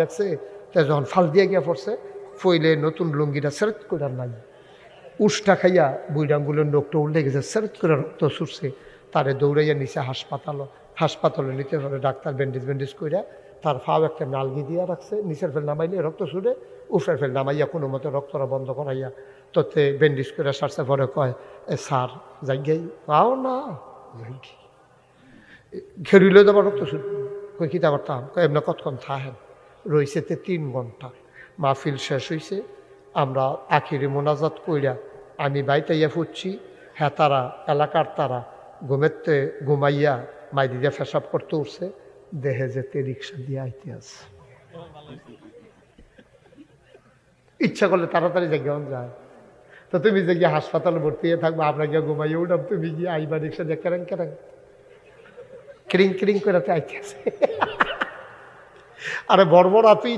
রাখছে। তা যখন ফাল দিয়ে গিয়া পড়ছে, ফইলে নতুন লুঙ্গিটা সেরত করে নাই, উষ্টা খাইয়া বুইডাঙ্গুলের নোকটা উল্টে গেছে, সেরত করে রক্ত ছুটছে। তারে দৌড়াইয়া নিচে হাসপাতালে নিতে পারে। ডাক্তার ব্যান্ডেজ কইরা তার ফাও একটা নালগি দিয়া রাখছে, নিচের ফেল নামাইলে রক্ত ছুটে, উপরের ফেল নামাইয়া কোনো মতো রক্তটা বন্ধ করাইয়া তোতে ব্যান্ডেজ করে সারছে। পরে কয় স্যার যাই পাও না, ঘেরিলে যাবার রক্ত ছুটে। কই কী করতাম, এমনি কতক্ষণ থাহেন রইছেতে 3 ঘন্টা। মাহফিল শেষ হয়েছে, আমরা আখিরি মোনাজাত কইরা আমি বাইতাইয়া ফুটছি। হ্যাঁ, তারা এলাকার তারা ঘুমেতে ঘুমাইয়া মাইদিদা ফেসাব করতে উঠছে, দেহে যেতে রিক্সা দিয়ে আইতে আছে। ইচ্ছা করলে তাড়াতাড়ি জায়গায় যায়। তো তুমি যে গিয়ে হাসপাতালে ভর্তি হয়ে থাকবো, আমরা গিয়ে ঘুমাইয়া উঠাম, তুমি গিয়ে আইবা রিক্সা দিয়ে কেরাং ক্রিং করে আইতে আছে। আরে বর্বরা তুই